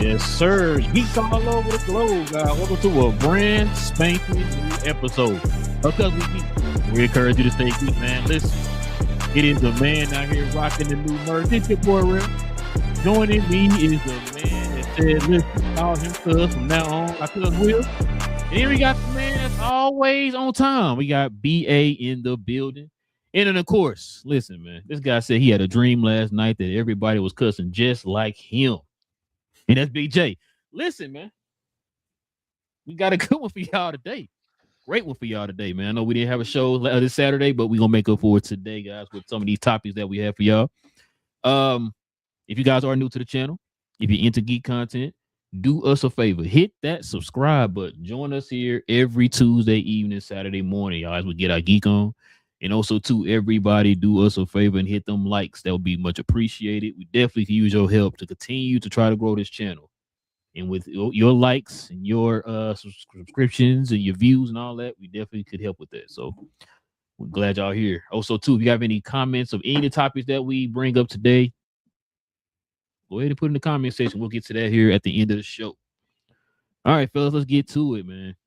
Yes, sir. Geeks all over the globe, guys. Welcome to a brand spanking new episode. Because we geek, we encourage you to stay geek, man. Listen, it is the man out here rocking the new merch. It's your boy, Real. Joining me is the man that said, listen, call him Cuz from now on. I Cuz Will. And then we got the man that's always on time. We got BA in the building. And then, of course, listen, man, this guy said he had a dream last night that everybody was cussing just like him. And that's BJ. Listen, man, we got a good one for y'all today. Great one for y'all today, man. I know we didn't have a show this Saturday, but we're going to make up for it today, guys, with some of these topics that we have for y'all. If you guys are new to the channel, if you're into geek content, do us a favor. Hit that subscribe button. Join us here every Tuesday evening, Saturday morning, y'all, as we get our geek on. And also, too, everybody do us a favor and hit them likes. That would be much appreciated. We definitely can use your help to continue to try to grow this channel. And with your likes and your subscriptions and your views and all that, we definitely could help with that. So we're glad y'all here. Also, too, if you have any comments of any of the topics that we bring up today, go ahead and put in the comment section. We'll get to that here at the end of the show. All right, fellas, let's get to it, man.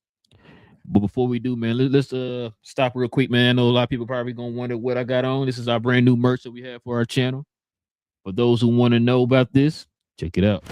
But before we do, man, let's stop real quick, man. I know a lot of people probably gonna wonder what I got on. This is our brand new merch that we have for our channel. For those who want to know about this, check it out.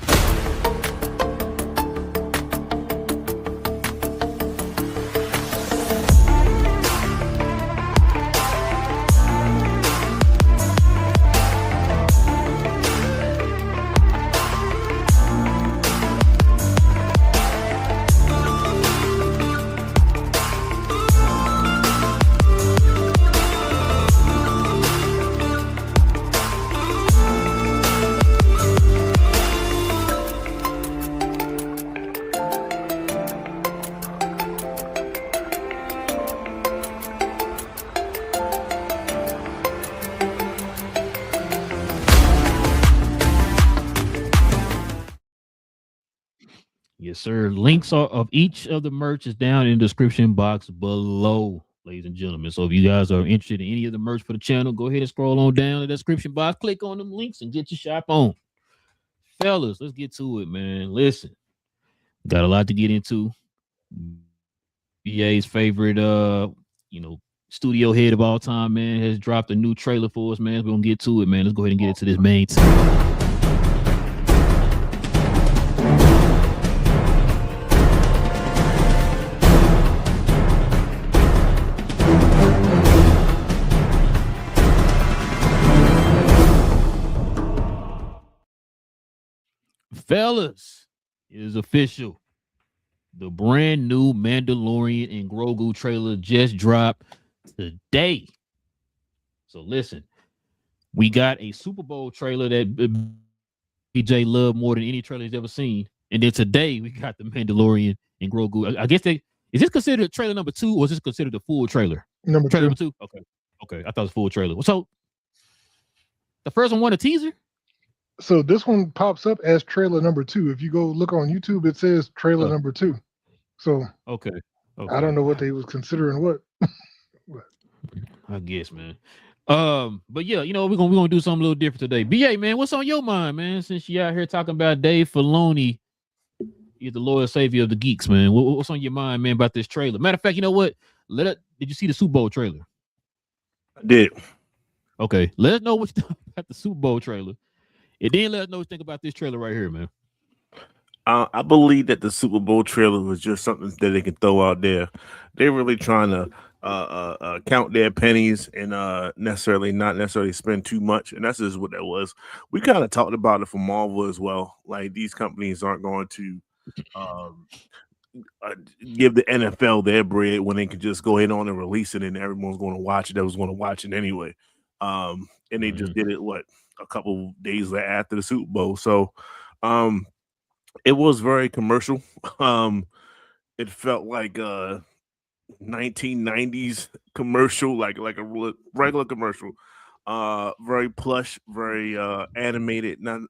Yes, sir. Links of each of the merch is down in the description box below, ladies and gentlemen. So if you guys are interested in any of the merch for the channel, go ahead and scroll on down in the description box, click on them links, and get your shop on. Fellas, let's get to it, man. Listen, got a lot to get into. BA's favorite, studio head of all time, man, has dropped a new trailer for us, man. We're gonna get to it, man. Let's go ahead and get into this main team. Fellas, it is official. The brand new Mandalorian and Grogu trailer just dropped today. So listen, we got a Super Bowl trailer that BJ loved more than any trailer he's ever seen. And then today we got the Mandalorian and Grogu. I guess is this considered trailer number 2 or is this considered the full trailer? Trailer number 2? Okay. I thought it was full trailer. So the first one won a teaser? So this one pops up as trailer number 2. If you go look on YouTube, it says trailer number 2. So okay. I don't know what they was considering what. I guess, man. But yeah, we're gonna do something a little different today. BA, man, what's on your mind, man? Since you out here talking about Dave Filoni, you're the Lord Savior of the geeks, man. What's on your mind, man, about this trailer? Matter of fact, you know what? Did you see the Super Bowl trailer? I did. Okay, let us know what you think about the Super Bowl trailer. And then let us know what you think about this trailer right here, man. I believe that the Super Bowl trailer was just something that they can throw out there. They're really trying to count their pennies and not necessarily spend too much. And that's just what that was. We kind of talked about it for Marvel as well. Like, these companies aren't going to um, give the NFL their bread when they could just go ahead on and release it and everyone's going to watch it that was going to watch it anyway. And they just did it a couple days after the Super Bowl. So um, it was very commercial. It felt like 1990s commercial, like a regular commercial. Very plush, very animated. Not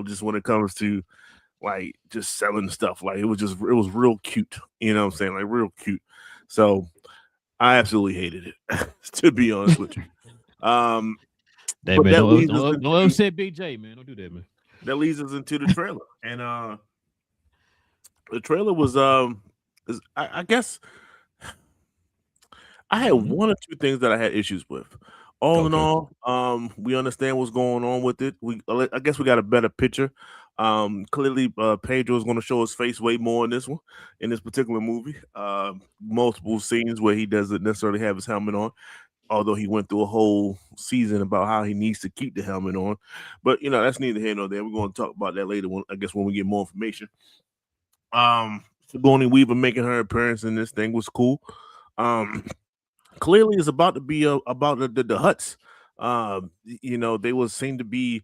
just when it comes to like just selling stuff. Like it was real cute. You know what I'm saying? Like real cute. So I absolutely hated it, to be honest with you. Hey But man, that leads us don't into upset BJ, man. Don't do that, man. the trailer, and the trailer was I guess I had Mhm. one or two things that I had issues with. All in Okay. all, we understand what's going on with it. I guess we got a better picture. Clearly, Pedro is going to show his face way more in this particular movie. Multiple scenes where he doesn't necessarily have his helmet on, although he went through a whole season about how he needs to keep the helmet on. But that's neither here nor there. We're going to talk about that later. I guess when we get more information. Sigourney Weaver making her appearance in this thing was cool. Clearly it's about to be about the Huts. They was seem to be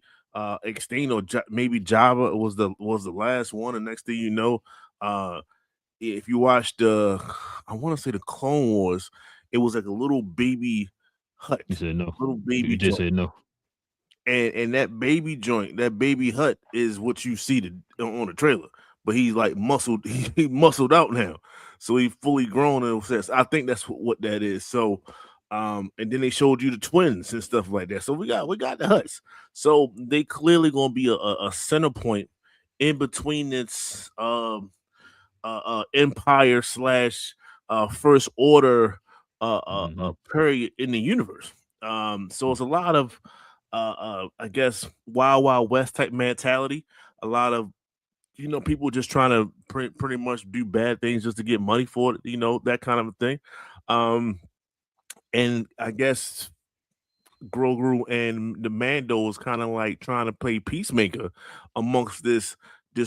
extinct, or maybe Java was the last one. And next thing you know, if you watched I want to say the Clone Wars, it was like a little baby hut, You said no. little baby You just joint. said no. And that baby joint, that baby hut is what you see on the trailer. But he's like muscled, he muscled out now. So he fully grown in a sense. I think that's what that is. So and then they showed you the twins and stuff like that. So we got the huts. So they clearly gonna be a center point in between its empire slash first order period in the universe. So it's a lot of I guess Wild Wild West type mentality. A lot of people just trying to pretty much do bad things just to get money for it. That kind of a thing. Um, and I guess Grogu and the Mando is kind of like trying to play peacemaker amongst this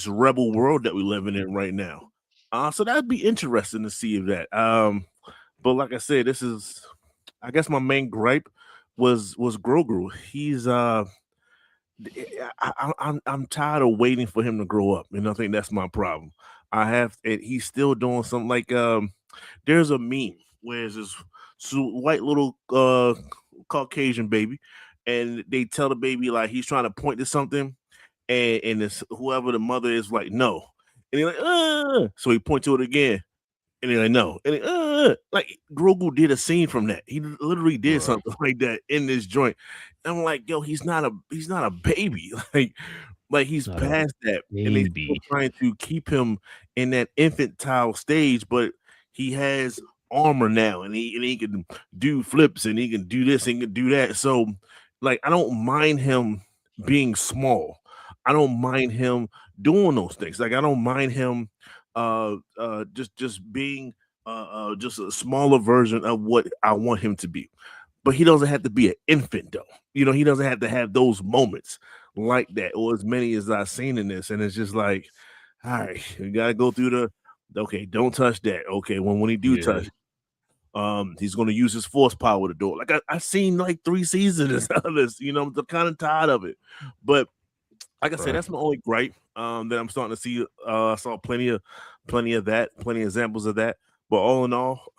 rebel world that we're living in right now. So that'd be interesting to see if that. But like I said, this is, I guess, my main gripe was Grogu. He's I'm tired of waiting for him to grow up, and I think that's my problem. He's still doing something like there's a meme where there's this white little Caucasian baby, and they tell the baby like he's trying to point to something, and this whoever the mother is like no, and he's like so he points to it again, and they're like, no. And like Grogu did a scene from that. He literally did something like that in this joint. And I'm like, yo, he's not a baby. Like he's Not a past that. And they still baby. trying to keep him in that infantile stage, but he has armor now and he can do flips and he can do this and he can do that. So like I don't mind him being small. I don't mind him doing those things. Like I don't mind him just being just a smaller version of what I want him to be. But he doesn't have to be an infant though. He doesn't have to have those moments like that, or as many as I've seen in this. And it's just like, all right, you gotta go through okay, don't touch that. Okay, when he do touch, he's gonna use his force power to do it. Like I seen like 3 seasons of this, I'm kind of tired of it. But like I said, that's my only gripe that I'm starting to see. I saw plenty of that, plenty of examples of that. But all in all,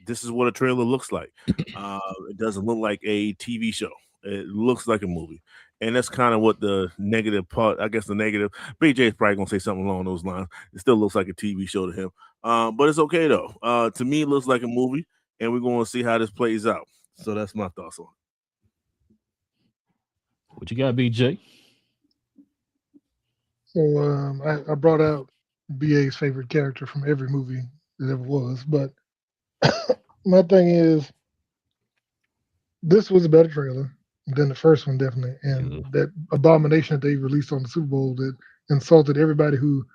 this is what a trailer looks like. It doesn't look like a TV show. It looks like a movie. And that's kind of what the negative part, I guess the negative, BJ is probably going to say something along those lines. It still looks like a TV show to him. But it's okay, though. To me, it looks like a movie, and we're going to see how this plays out. So that's my thoughts on it. What you got, BJ? So I brought out BA's favorite character from every movie that ever was, but my thing is this was a better trailer than the first one, definitely. And that abomination that they released on the Super Bowl that insulted everybody who,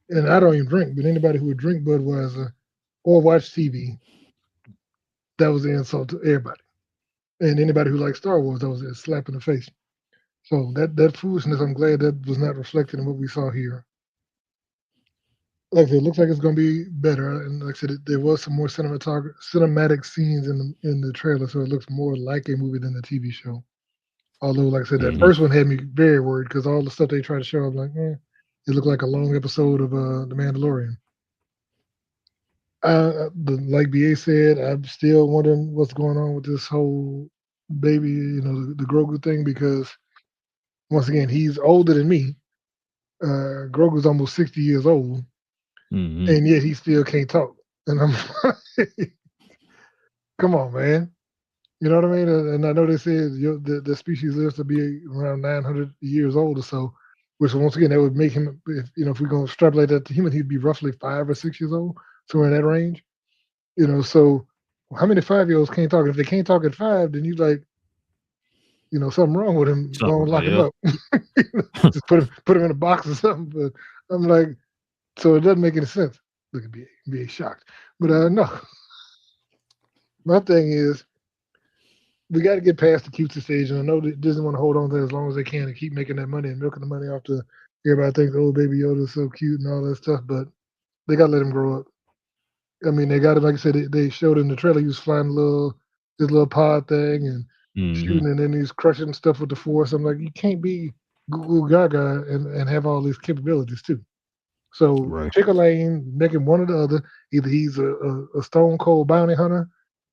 and I don't even drink, but anybody who would drink Budweiser or watch TV, that was an insult to everybody. And anybody who likes Star Wars, that was a slap in the face. So that foolishness, I'm glad that was not reflected in what we saw here. like I said, it looks like it's gonna be better. And like I said, there was some more cinematic scenes in the trailer, so it looks more like a movie than a TV show. Although, like I said, that Mhm. first one had me very worried because all the stuff they try to show, I'm like, it looked like a long episode of The Mandalorian. Like BA said, I'm still wondering what's going on with this whole baby, the Grogu thing, because once again, he's older than me. Grogu's almost 60 years old, Mhm. and yet he still can't talk. And I'm like, come on, man. You know what I mean? And I know they said the species lives to be around 900 years old or so, which once again, that would make him, if we're going to extrapolate that to human, he'd be roughly 5 or 6 years old, somewhere in that range. So how many 5-year-olds can't talk? If they can't talk at 5, then you like, something wrong with him. Go Something and like lock him yeah. up. Just put him in a box or something. But I'm like, so it doesn't make any sense. Look at be shocked. But no, my thing is we got to get past the cutesy stage, and I know that Disney want to hold on to it as long as they can and keep making that money and milking the money off the everybody thinks oh baby Yoda is so cute and all that stuff, but they got to let him grow up. I mean, they got it. Like I said, they showed in the trailer he was flying his little pod thing and Mhm. shooting, and then he's crushing stuff with the force. I'm like, you can't be Goo Goo Gaga and have all these capabilities too. So Right. pick a lane, make him one or the other. Either he's a stone cold bounty hunter,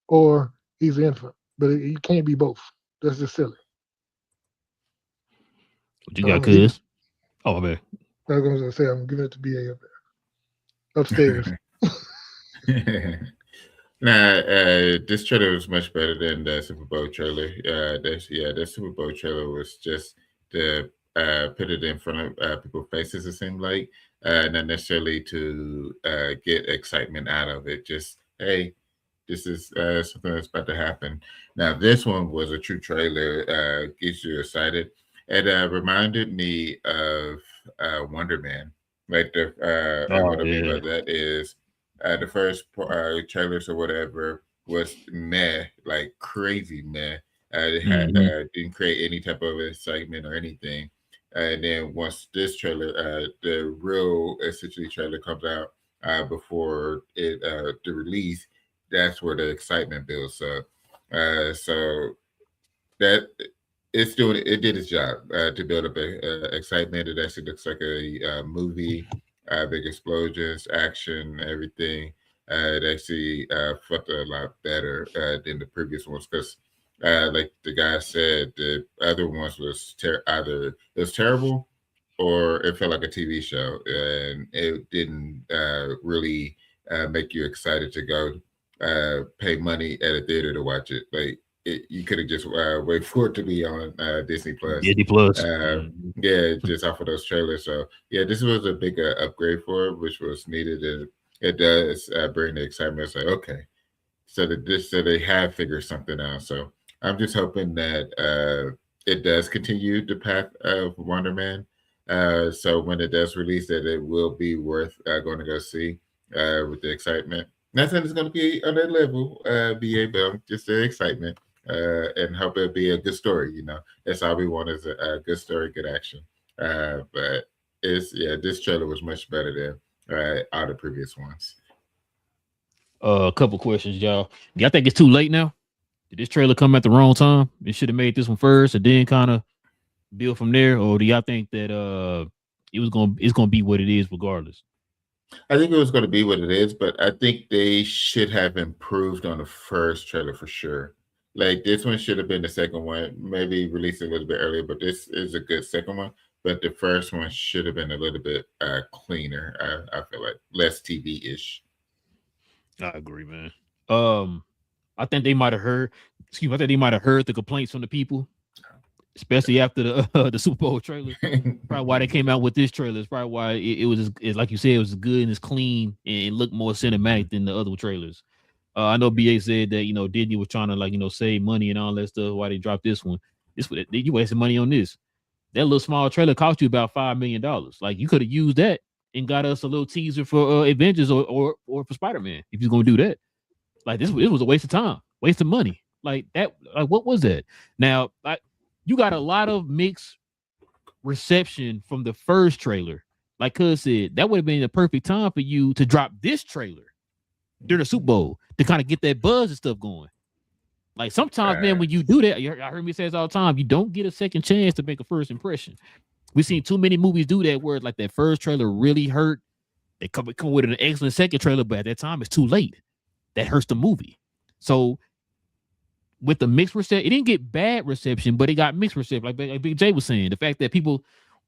or he's an infant. But you can't be both. That's just silly. What you I don't got, know. He, cuz? Oh man. I was going to say I'm giving it to BA up there. Upstairs. Nah, this trailer was much better than the Super Bowl trailer. The Super Bowl trailer was just to put it in front of people's faces. It seemed like not necessarily to get excitement out of it. Just hey, this is something that's about to happen. Now, this one was a true trailer. Gets you excited. It reminded me of Wonder Man. And what Oh I mean by yeah. that is the first trailers or whatever was meh, like crazy meh. It had Mhm. didn't create any type of excitement or anything. And then once this trailer, the real essentially trailer comes out before it the release, that's where the excitement builds up. So that it did its job to build up excitement. It actually looks like a movie, big explosions, action, everything. It actually felt a lot better than the previous ones because, like the guy said, the other ones was either it was terrible or it felt like a TV show, and it didn't really make you excited to go pay money at a theater to watch it. Like you could have just wait for it to be on Disney Plus. Disney Plus. Uh, Mhm. yeah, just off of those trailers. So yeah, this was a big upgrade for it, which was needed, and it does bring the excitement. It's like okay, so they have figured something out. So I'm just hoping that it does continue the path of Wonder Man. So when it does release, that it will be worth going to go see with the excitement. Not saying it's going to be on that level, BA, but just the excitement and hope it'll be a good story. That's all we want is a good story, good action. But this trailer was much better than all the previous ones. A couple questions, y'all. Do y'all think it's too late now? Did this trailer come at the wrong time? It should have made this one first and then kind of build from there, or do y'all think that it's gonna be what it is regardless? I think it was going to be what it is, but I think they should have improved on the first trailer for sure. Like this one should have been the second one, maybe released a little bit earlier, but this is a good second one. But the first one should have been a little bit cleaner. I feel like less TV ish. I agree, man. Um, I think they might have heard. Excuse me. I think they might have heard the complaints from the people, especially after the Super Bowl trailer. Probably why they came out with this trailer is probably why it was like you said, it was good and it's clean and it looked more cinematic than the other trailers. I know BA said that Disney was trying to save money and all that stuff. Why they dropped this one? You wasted money on this. That little small trailer cost you about $5 million. Like you could have used that and got us a little teaser for Avengers or for Spider-Man if you're gonna do that. Like this was a waste of time, waste of money. Like that. Like what was that? Now, you got a lot of mixed reception from the first trailer. like Cuz said, that would have been the perfect time for you to drop this trailer during the Super Bowl to kind of get that buzz and stuff going. Like sometimes, man, when you do that, I heard me say this all the time, you don't get a second chance to make a first impression. We've seen too many movies do that where like that first trailer really hurt. They come with an excellent second trailer, but at that time it's too late. That hurts the movie. So with the mixed reception, it didn't get bad reception, but it got mixed reception. Like Big J was saying, the fact that people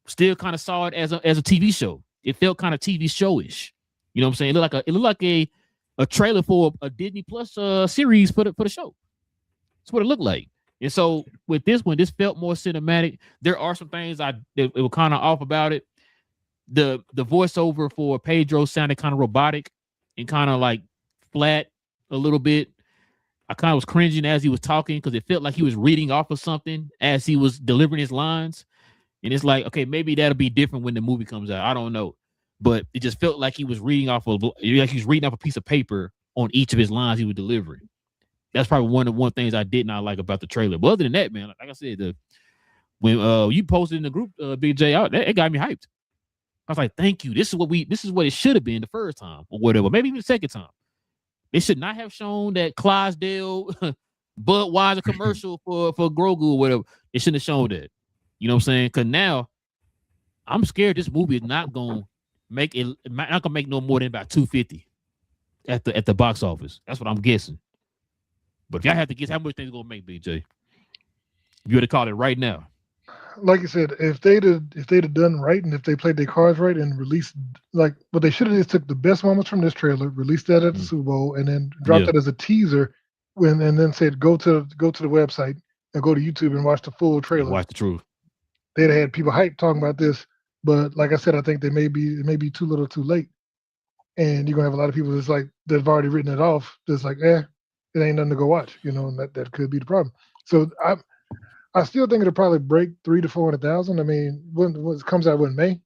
still kind of saw it as a TV show. It felt kind of TV showish. You know what I'm saying? It looked like a trailer for a Disney Plus series for the show. That's what it looked like. And so with this one, this felt more cinematic. There are some things that were kind of off about it. The voiceover for Pedro sounded kind of robotic and kind of like flat a little bit. I kind of was cringing as he was talking because it felt like he was reading off of something as he was delivering his lines. And it's like, okay, maybe that'll be different when the movie comes out. I don't know. But it just felt like he was reading off a piece of paper on each of his lines he was delivering. That's probably one things I did not like about the trailer. But other than that, man, like I said, when you posted in the group, Big J, it got me hyped. I was like, thank you. This is what it should have been the first time or whatever, maybe even the second time. They should not have shown that Clydesdale Budweiser commercial for Grogu or whatever. They shouldn't have shown that. You know what I'm saying? Because now I'm scared this movie is not gonna make no more than about 250 at the box office. That's what I'm guessing. But if y'all have to guess how much things gonna make, BJ, you would have called it right now. Like you said, if they'd have done right and if they played their cards right and released, like what they should have just took the best moments from this trailer, released that at the Super Bowl, and then dropped it as a teaser, and then said go to the website and go to YouTube and watch the full trailer. Watch the truth. They'd have had people hyped talking about this, but like I said, I think it may be too little, too late, and you're gonna have a lot of people that've already written it off. Just like, it ain't nothing to go watch, and that could be the problem. So I still think it'll probably break 300,000 to 400,000. I mean, when it comes out in May?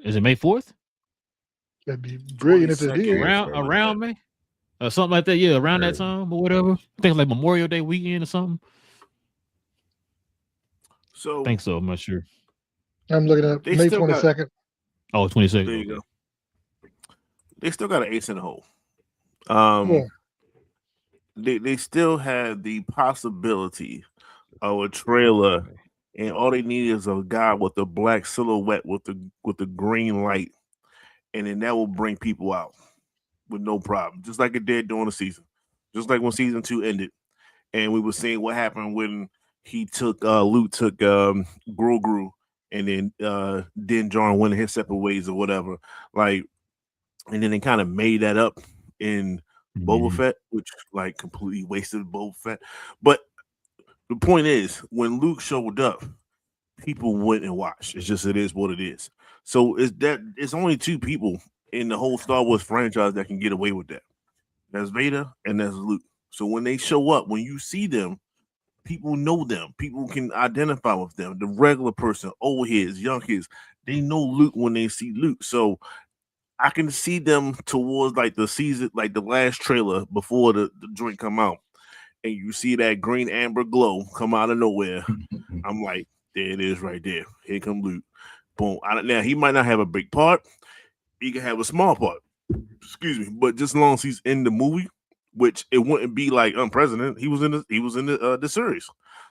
Is it May 4th? That'd be brilliant if it did. Around May? Something like that, yeah, around that time or whatever. I think like Memorial Day weekend or something. So I think so, I'm not sure. I'm looking at May 22nd. 22nd. There you go. They still got an ace in the hole. They still have the possibility of a trailer, and all they need is a guy with a black silhouette with the green light, and then that will bring people out with no problem, just like it did during the season, just like when season 2 ended, and we were seeing what happened when Luke took Grogu, and then Din Djarin went his separate ways or whatever, like, and then they kind of made that up in Boba Fett, which like completely wasted Boba Fett. But the point is, when Luke showed up, people went and watched. It is what it is. So it's only 2 people in the whole Star Wars franchise that can get away with that. That's Vader and that's Luke. So when they show up, when you see them, people know them. People can identify with them. The regular person, old heads, young heads, they know Luke when they see Luke. So I can see them towards like the season, like the last trailer before the joint come out, and you see that green amber glow come out of nowhere. I'm like, there it is right there. Here come Luke. Boom. Now he might not have a big part. He can have a small part. Excuse me. But just as long as he's in the movie, which it wouldn't be like unprecedented. He was in the series.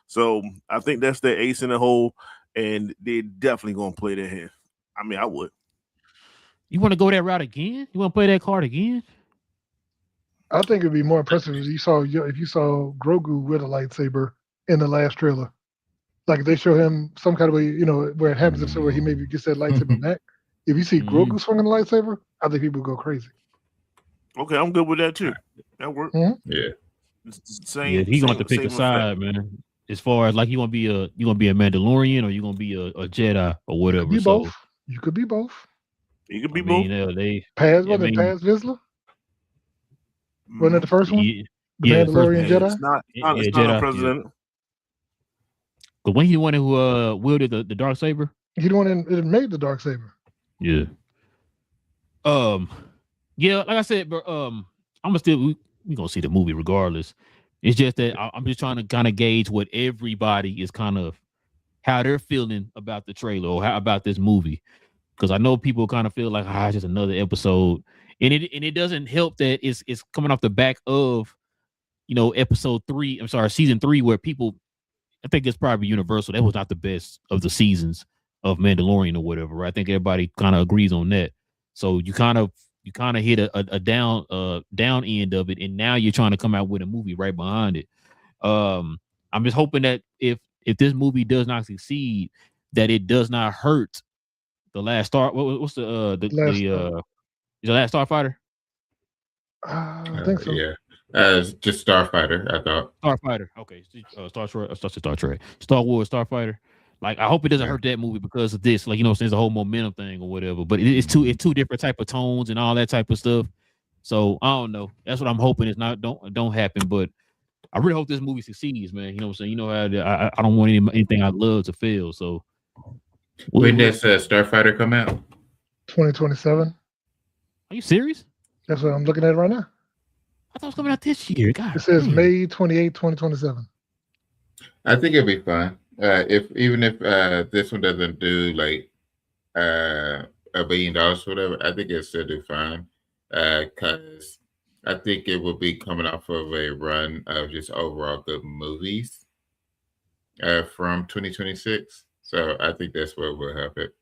So I think that's their ace in the hole, and they're definitely gonna play their hand. I mean, I would. You want to go that route again? You want to play that card again? I think it'd be more impressive if you saw Grogu with a lightsaber in the last trailer. Like if they show him some kind of way, where it happens if somewhere he maybe gets that lightsaber back. If you see Grogu swinging the lightsaber, I think people go crazy. Okay, I'm good with that too. That works. Yeah. He's gonna have to pick a side, man. As far as like you gonna be a Mandalorian or you gonna be a Jedi or whatever. You could be both. You could be both. You could be both. Paz Vizsla? Wasn't it the first one? The Mandalorian Jedi? It's not a president. But when he the one who wielded the dark saber? He the one that made the dark saber. Yeah. Yeah, like I said, but I'm gonna we gonna see the movie regardless. It's just that I'm just trying to kind of gauge what everybody is kind of how they're feeling about the trailer or how about this movie. Because I know people kind of feel like, it's just another episode. And it doesn't help that it's coming off the back of, season 3, where people, I think it's probably universal, that was not the best of the seasons of Mandalorian or whatever, right? I think everybody kind of agrees on that. So you kind of hit a down end of it, and now you're trying to come out with a movie right behind it. I'm just hoping that if this movie does not succeed, that it does not hurt the last star. What's the Last Starfighter? I think so. Yeah. Just Starfighter, I thought. Starfighter. Okay. Star Wars Starfighter. Like, I hope it doesn't hurt that movie because of this. Like, since the whole momentum thing or whatever. But it's two different type of tones and all that type of stuff. So I don't know. That's what I'm hoping. It's not don't happen. But I really hope this movie succeeds, man. You know what I'm saying? You know how I don't want anything I love to fail. So when does Starfighter come out? 2027. Are you serious? That's what I'm looking at right now. I thought it was coming out this year. God, it says May 28, 2027. I think it'll be fun. Even if this one doesn't do like $1 billion or whatever, I think it'll still do fine. Because I think it will be coming off of a run of just overall good movies from 2026. So I think that's what will help it.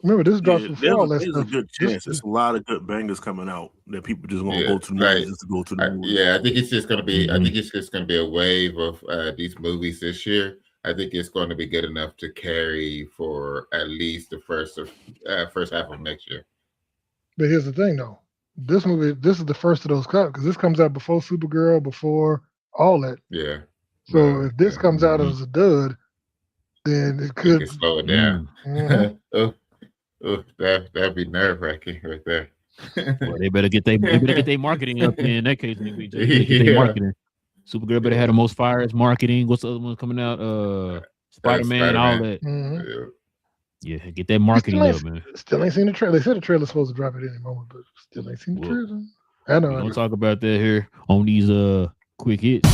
Remember, this drops before all that there's stuff. A good chance. There's a lot of good bangers coming out that people just want to go to the movies just to go to the movies. I think it's just going to be. I think it's just going to be a wave of these movies this year. I think it's going to be good enough to carry for at least the first half of next year. But here's the thing, though. This movie, this is the first of those cuts because this comes out before Supergirl, before all that. Yeah. So if this comes out as a dud, then it could slow it down. That'd be nerve-wracking right there. Well, they better get their marketing up in that case. Their marketing. Supergirl better have the most fires marketing. What's the other one coming out? Spider-Man, all that. Mm-hmm. Yeah, get that marketing up, man. Still ain't seen the trailer. They said the trailer's supposed to drop at any moment, but still ain't seen the trailer. I know. We'll talk about that here on these quick hits.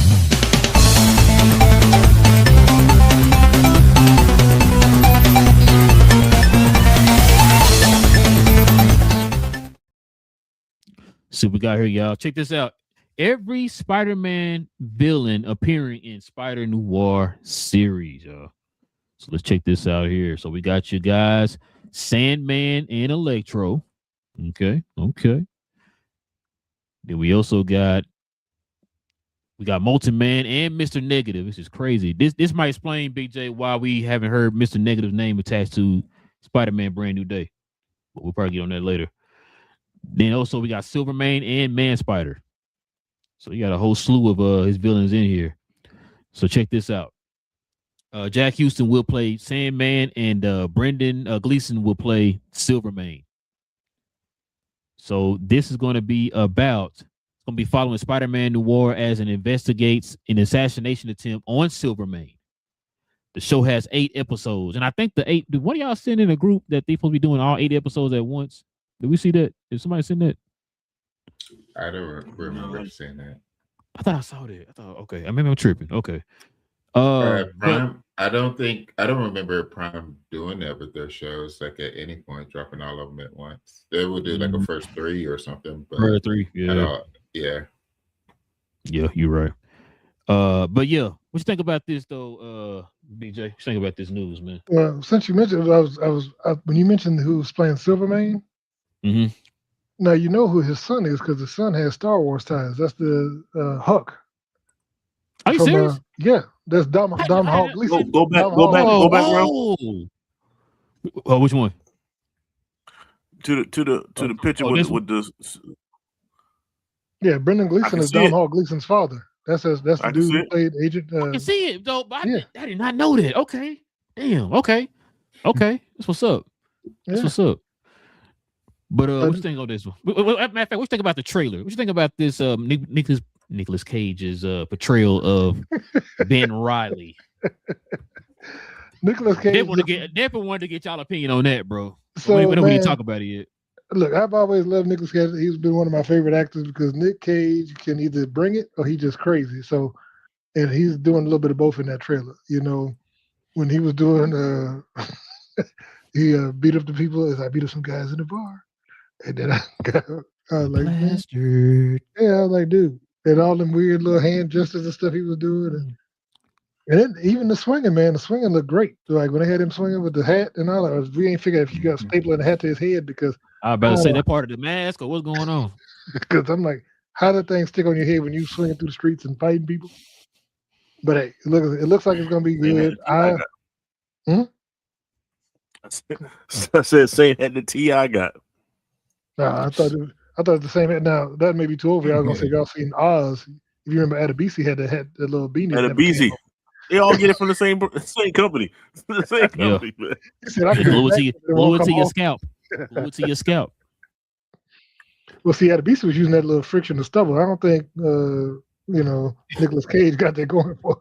Super guy here, y'all. Check this out. Every Spider-Man villain appearing in Spider Noir series, y'all. So let's check this out here. So we got you guys, Sandman and Electro. Okay. Then we also got Molten Man and Mr. Negative. This is crazy. This might explain, BJ, why we haven't heard Mr. Negative's name attached to Spider-Man Brand New Day. But we'll probably get on that later. Then also we got Silvermane and Man Spider. So you got a whole slew of his villains in here. So check this out. Jack Houston will play Sandman, and Brendan Gleeson will play Silvermane. So this is going to be following Spider-Man Noir as it investigates an assassination attempt on Silvermane. The show has 8 episodes, and I think did one of y'all send in a group that they supposed to be doing all 8 episodes at once? Did we see that? Did somebody send that? I don't remember seeing that. I thought I saw that. I thought, okay, maybe I'm tripping. Okay. Prime, I don't remember Prime doing that with their shows, like at any point dropping all of them at once. They would do like a first 3 or something. But first 3, yeah. Yeah, you're right. But yeah, what you think about this though, BJ? What you think about this news, man? Well, since you mentioned it, I was when you mentioned who was playing Silvermane. Mm-hmm. Now you know who his son is because his son has Star Wars ties. That's the Huck. Are you serious? Yeah, that's Dom Hall Gleason. Go back around. Oh, which one? To the picture with the. Yeah, Brendan Gleeson is Dom Hall Gleason's father. That's the dude who played Agent. I can see it though, but I did not know that. Okay, damn. Okay, that's what's up. That's what's up. But what you think of this one? Matter of fact, what you think about the trailer? What you think about this Nicolas Cage's portrayal of Ben Reilly? Nicolas Cage definitely wanted to get y'all opinion on that, bro. So we don't really talk about it yet. Look, I've always loved Nicolas Cage. He's been one of my favorite actors because Nick Cage can either bring it or he's just crazy. So, and he's doing a little bit of both in that trailer. You know, when he was doing he beat up the people as I beat up some guys in the bar. And then I was like, man, Plastered. yeah, I was like, dude. And all them weird little hand gestures and stuff he was doing. And then even the swinging, man, the swinging looked great. Like when they had him swinging with the hat and all that, we ain't figured if you got stapling the hat to his head because I was about to say that part of the mask or what's going on. because I'm like, how did that thing stick on your head when you swinging through the streets and fighting people? But hey, it looks like it's gonna be good. I said same head the T.I. got. Nah, I thought it was the same hat. Now that may be too over. I was gonna say y'all seen Oz. If you remember, Adebisi had that little beanie. Adebisi. They all get it from the same company. The same company. Man. He said, glue it to your scalp. Glue it to your scalp. Well, see, Adebisi was using that little friction to stubble. I don't think Nicolas Cage got that going for.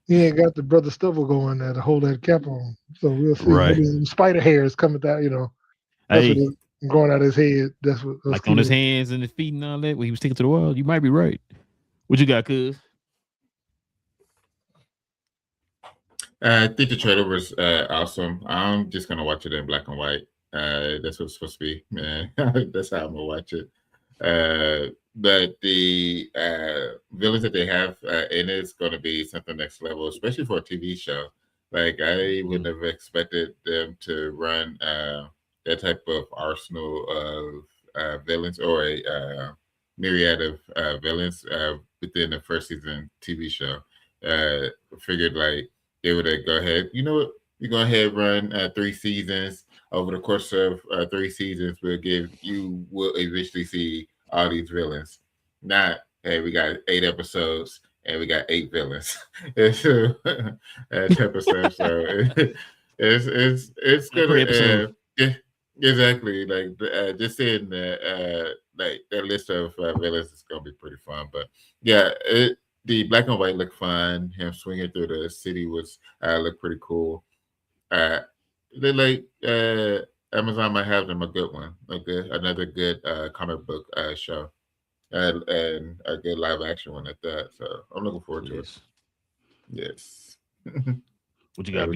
He ain't got the brother stubble going there to hold that cap on. So we'll see. Right. Maybe spider hair is coming out. That's what is going out of his head. That's what. Like on his hands and his feet and all that when he was sticking to the wall. You might be right. What you got, cuz? I think the trailer was awesome. I'm just gonna watch it in black and white. That's what it's supposed to be, man. That's how I'm gonna watch it. But the villains that they have in it is gonna be something next level, especially for a TV show. Like I would never expected them to run that type of arsenal of villains or a myriad of villains within the first season TV show. Figured like they would go ahead. You know what? We go ahead and run 3 seasons. Over the course of 3 seasons, will eventually see all these villains. Not, hey, we got 8 episodes and we got 8 villains. It's type of stuff. So it's gonna exactly like just seeing like that list of villains is gonna be pretty fun. But yeah, the black and white looked fun. Him swinging through the city was looked pretty cool. They like Amazon might have them a good one, another good comic book show, and a good live action one at that. So I'm looking forward to it. Yes. What you got,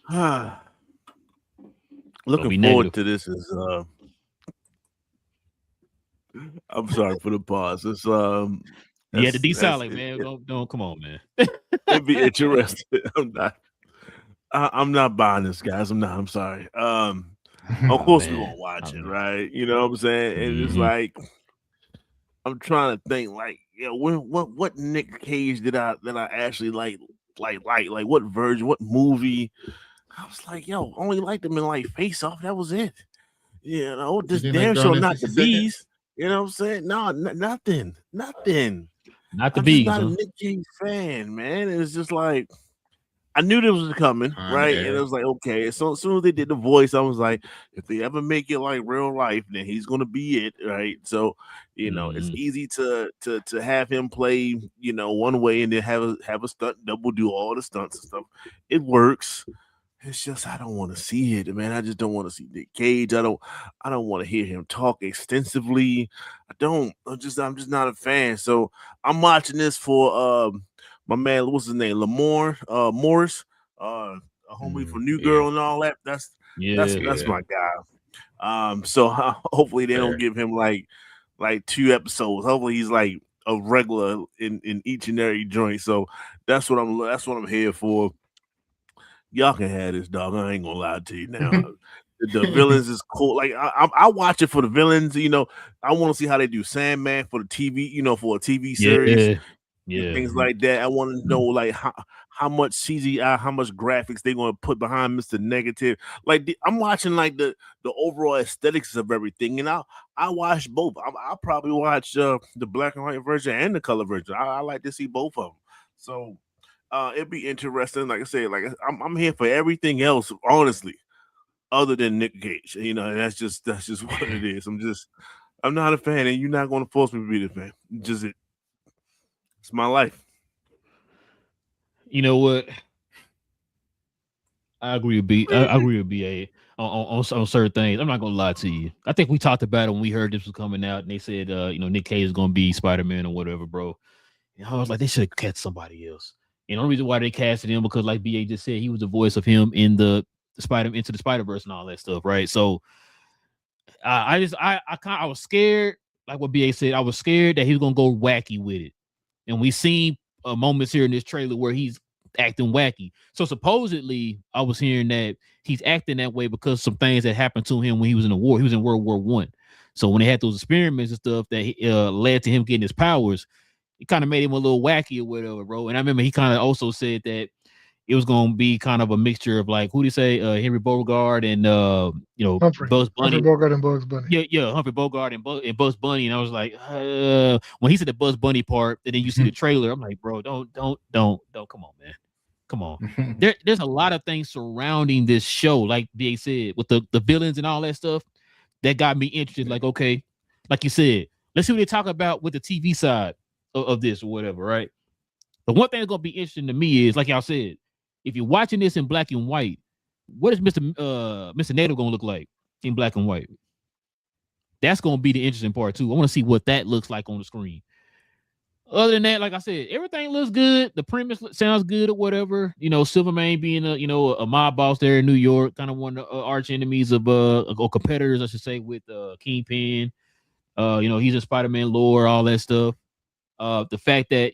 BA? Looking forward to this is I'm sorry for the pause. It's you had to be silent, man. Don't come on, man. It'd be interesting. I'm not buying this, guys. I'm sorry. Of course we won't watch it, right? You know what I'm saying? And it's like I'm trying to think, like, what Nick Cage did I actually like what version, what movie? I was like, only liked him in like Face Off. That was it. This damn show, not the Bees. You know what I'm saying? No, nothing. Not the I'm Bees. Not a Nick Cage fan, man. It was just like I knew this was coming, right? And it was like, okay. So as soon as they did the voice, I was like, if they ever make it like real life, then he's gonna be it, right? So it's easy to have him play, one way and then have a stunt double do all the stunts and stuff. It works. It's just I don't want to see it, man. I just don't want to see Nick Cage. I don't want to hear him talk extensively. I'm just not a fan. So I'm watching this for my man, what's his name? Lamore Morris, a homie from New Girl and all that. That's my guy. So hopefully they don't give him like 2 episodes. Hopefully he's like a regular in each and every joint. So that's what I'm here for. Y'all can have this, dog. I ain't gonna lie to you now. The villains is cool. Like I watch it for the villains. I want to see how they do Sandman for the TV. For a TV series. Yeah, things like that. I want to know like how much CGI, how much graphics they're going to put behind Mr. Negative. Like I'm watching like the overall aesthetics of everything, and I watch both. I'll probably watch the black and white version and the color version. I like to see both of them. So. It'd be interesting. Like I said, like I'm here for everything else, honestly, other than Nick Cage. And that's just what it is. I'm not a fan, and you're not going to force me to be the fan. It's my life. You know what? I agree with I agree with BA on certain things. I'm not gonna lie to you. I think we talked about it when we heard this was coming out, and they said, Nick Cage is gonna be Spider-Man or whatever, bro. And I was like, they should have kept somebody else. And the only reason why they casted him because, like BA just said, he was the voice of him in the Into the Spider-Verse and all that stuff, right? So I was scared, like what BA said. I was scared that he was gonna go wacky with it, and we seen moments here in this trailer where he's acting wacky. So supposedly, I was hearing that he's acting that way because some things that happened to him when he was in the war. He was in World War I. So when they had those experiments and stuff that led to him getting his powers, it kind of made him a little wacky or whatever, bro. And I remember he kind of also said that it was going to be kind of a mixture of like, who did he say? Henry Bogart and, Bugs Bunny. Humphrey Bogart and Bugs Bunny. Yeah, Humphrey Bogart and Bugs Bunny. And I was like, when he said the Bugs Bunny part, and then you see the trailer, I'm like, bro, don't, come on, man. Come on. There's a lot of things surrounding this show, like BA said, with the villains and all that stuff that got me interested. Like, okay, like you said, let's see what they talk about with the TV side of this or whatever, right? The one thing that's gonna be interesting to me is, like y'all said, if you're watching this in black and white, what is Mr. Nato gonna look like in black and white? That's gonna be the interesting part too. I want to see what that looks like on the screen. Other than that, like I said, everything looks good. The premise sounds good or whatever. Silvermane being a mob boss there in New York, kind of one of the arch enemies of or competitors, I should say, with Kingpin. He's a Spider-Man lore, all that stuff. The fact that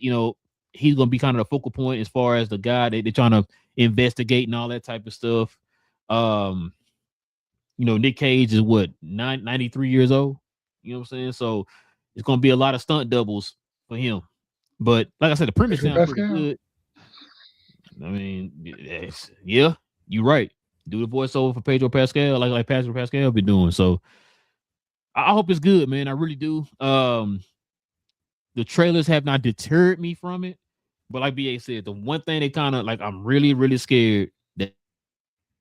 he's gonna be kind of the focal point as far as the guy that they're trying to investigate and all that type of stuff. Nick Cage is 93 years old. You know what I'm saying? So it's gonna be a lot of stunt doubles for him. But like I said, the premise sounds pretty good. I mean, yeah, you're right. Do the voiceover for Pedro Pascal, like Pedro Pascal been doing. So I hope it's good, man. I really do. The trailers have not deterred me from it, but like BA said, the one thing they kind of like, I'm really, really scared that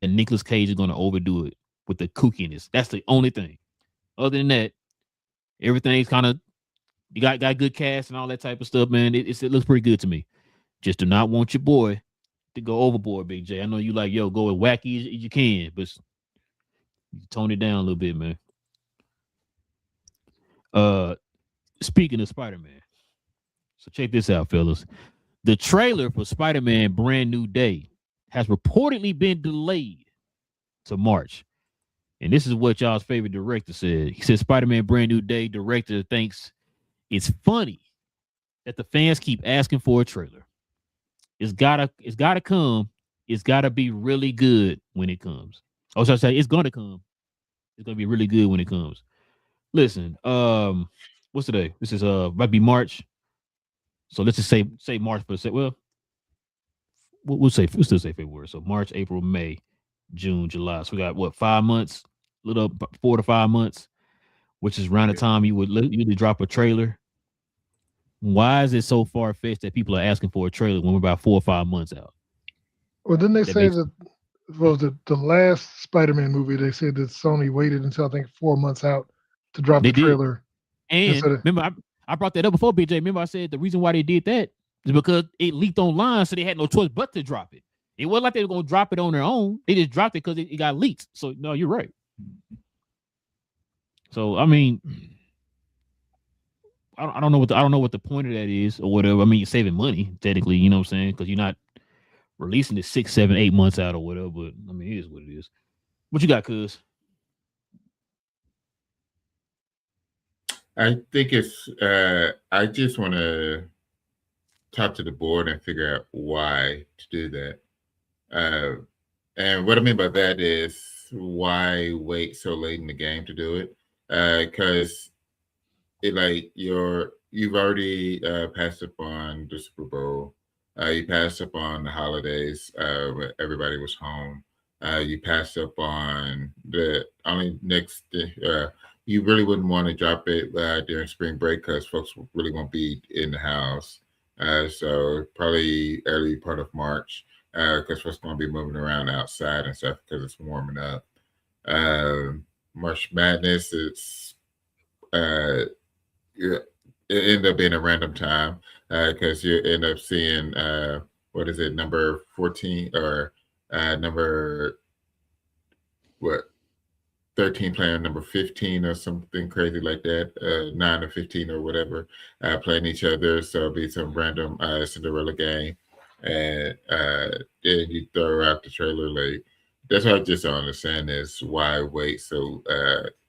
Nicolas Cage is going to overdo it with the kookiness. That's the only thing. Other than that, everything's kind of, you got good cast and all that type of stuff, man. It looks pretty good to me. Just do not want your boy to go overboard, Big J. I know you like, go as wacky as you can, but tone it down a little bit, man. Speaking of Spider-Man, so check this out, fellas. The trailer for Spider-Man Brand New Day has reportedly been delayed to March. And this is what y'all's favorite director said. He said Spider-Man Brand New Day director thinks it's funny that the fans keep asking for a trailer. It's gotta come. It's gotta be really good when it comes. Oh, so I say it's gonna come. It's gonna be really good when it comes. Listen, what's today? This is might be March. So let's just say March, but we'll still say February. So March, April, May, June, July. So we got 5 months, a little 4 to 5 months, which is around the time you would usually drop a trailer. Why is it so far fetched that people are asking for a trailer when we're about 4 or 5 months out? Well, didn't they say that the last Spider-Man movie? They said that Sony waited until I think 4 months out to drop the trailer. And remember, I brought that up before, BJ. Remember, I said the reason why they did that is because it leaked online, so they had no choice but to drop it. It wasn't like they were going to drop it on their own. They just dropped it because it got leaked. So, no, you're right. So, I mean, I don't know what the point of that is or whatever. I mean, you're saving money, technically, you know what I'm saying? Because you're not releasing it 6, 7, 8 months out or whatever. But, I mean, it is what it is. What you got, cuz? I think it's I just want to talk to the board and figure out why to do that. And what I mean by that is why wait so late in the game to do it? Because you've already passed up on the Super Bowl. You passed up on the holidays when everybody was home. You passed up on you really wouldn't want to drop it during spring break because folks really won't be in the house. So probably early part of March because folks going to be moving around outside and stuff because it's warming up. March Madness it ended up being a random time because you end up seeing number 14 or number 13 playing number 15 or something crazy like that, 9 or 15 or whatever, playing each other. So it'll be some random Cinderella game. and then you throw out the trailer late. That's what I just don't understand is why wait so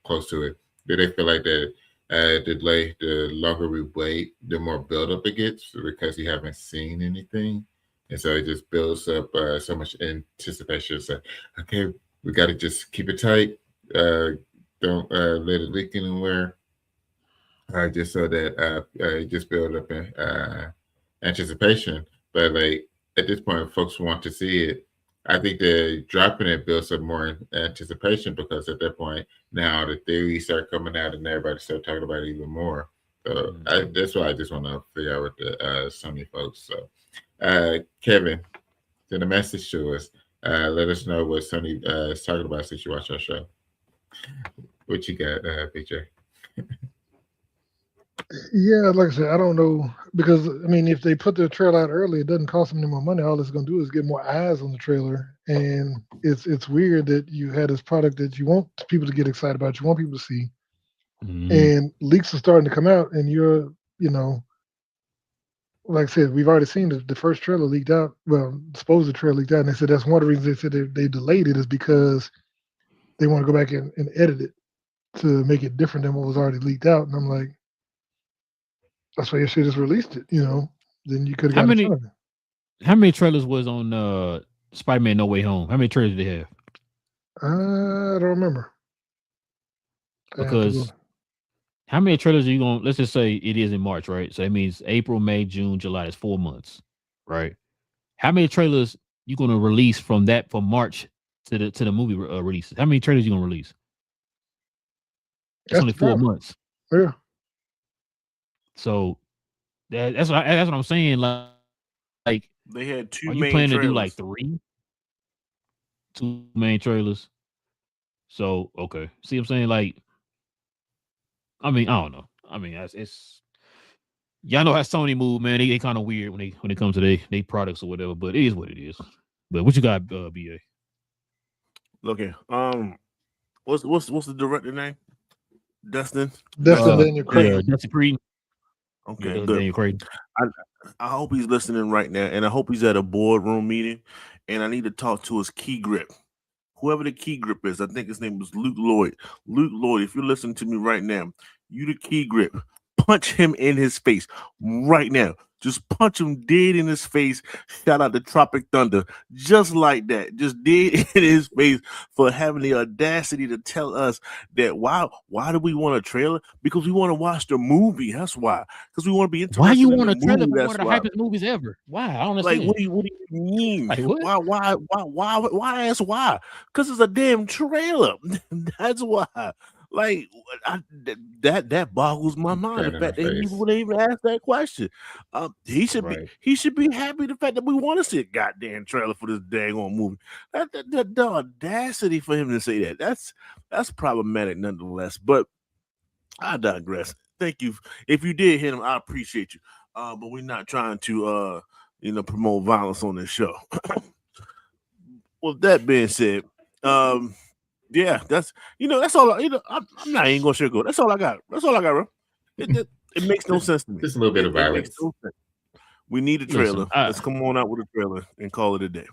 close to it. Do they feel like that the longer we wait, the more buildup it gets because you haven't seen anything, and so it just builds up so much anticipation. So okay, we got to just keep it tight. Don't let it leak anywhere. Just so that it just build up in anticipation. But like at this point, folks want to see it. I think the dropping it builds up more anticipation because at that point now the theories start coming out and everybody start talking about it even more. So that's why I just want to figure out with the Sony folks. So Kevin, send a message to us. Let us know what Sony is talking about since you watch our show. What you got, PJ? Yeah, like I said, I don't know because I mean, if they put the trailer out early, it doesn't cost them any more money. All it's going to do is get more eyes on the trailer, and it's weird that you had this product that you want people to get excited about, you want people to see, and leaks are starting to come out, and you're, like I said, we've already seen the first trailer leaked out. Well, supposed trailer leaked out, and they said that's one of the reasons they said they delayed it is because they want to go back and edit it to make it different than what was already leaked out. And I'm like, that's why you should just released it, Then you could have got in front of it. How many trailers was on Spider-Man No Way Home? How many trailers did they have? I don't remember. Because how many trailers are you going? Let's just say it is in March, right? So that means April, May, June, July. That's 4 months, right? How many trailers you going to release from March to the movie releases? How many trailers you going to release? It's only 4 months. Yeah. So that's what I'm saying. Like they had two. Are you main planning trailers. to do like 2 main trailers? So okay, see what I'm saying? Like, I mean, I don't know. I mean, it's y'all know how Sony move, man. They kind of weird when it comes to they products or whatever. But it is what it is. But what you got, BA? Look here. What's the director name? Dustin Daniel Craig. Yeah, Dustin Creed. Okay, good. Daniel Craig. I hope he's listening right now, and I hope he's at a boardroom meeting. And I need to talk to his key grip, whoever the key grip is. I think his name was Luke Lloyd. Luke Lloyd, if you're listening to me right now, you the key grip. Punch him in his face right now. Just punch him dead in his face. Shout out to Tropic Thunder. Just like that. Just dead in his face for having the audacity to tell us that why do we want a trailer? Because we want to watch the movie. That's why. Because we want to be interested. Why you in want a trailer movie? for one of the hypest movies ever? Why? I don't understand. Like, what do you mean? Like, what? Why ask why? Because it's a damn trailer. That's why. Like that boggles my mind. The fact that he would even ask that question. He should be happy the fact that we want to see a goddamn trailer for this daggone movie. The audacity for him to say that. That's problematic nonetheless. But I digress. Thank you. If you did hit him, I appreciate you. But we're not trying to promote violence on this show. With that being said, yeah, that's all. I'm not even gonna sugarcoat. That's all I got. Bro. It makes no sense to me. Just a little bit of violence. We need a trailer. Let's come on out with a trailer and call it a day.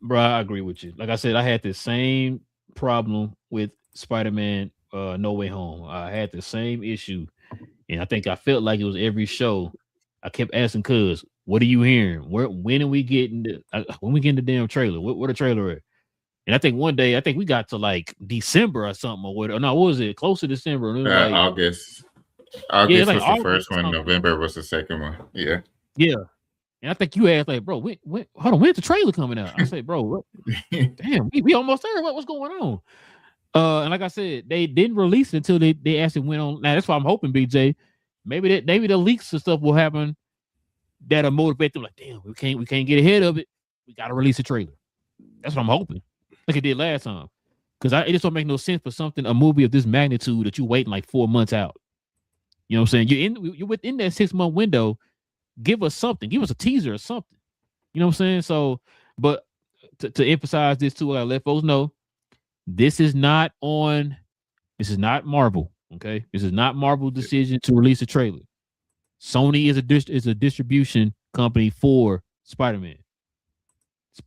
Bro, I agree with you. Like I said, I had the same problem with Spider-Man No Way Home. I had the same issue, and I think I felt like it was every show. I kept asking Cuz, what are you hearing? When are we getting the damn trailer? What the trailer at? And I think one day, we got to like December or something or whatever. No, what was it? Close to December. It was like, August. August was the first one. November was the second one. Yeah. Yeah. And I think you asked like, bro, hold on, when's the trailer coming out? I said, bro, damn, we almost there. What's going on? And like I said, they didn't release it until they actually went on. Now that's why I'm hoping, BJ, maybe the leaks and stuff will happen that'll motivate them. Like, damn, we can't get ahead of it. We got to release a trailer. That's what I'm hoping. Like it did last time, because it just don't make no sense for a movie of this magnitude that you waiting like 4 months out. You know what I'm saying? You're within that 6-month window. Give us something. Give us a teaser or something. You know what I'm saying? So, but to emphasize this too, I let folks know this is not Marvel. Okay, this is not Marvel's decision to release a trailer. Sony is a distribution company for Spider-Man.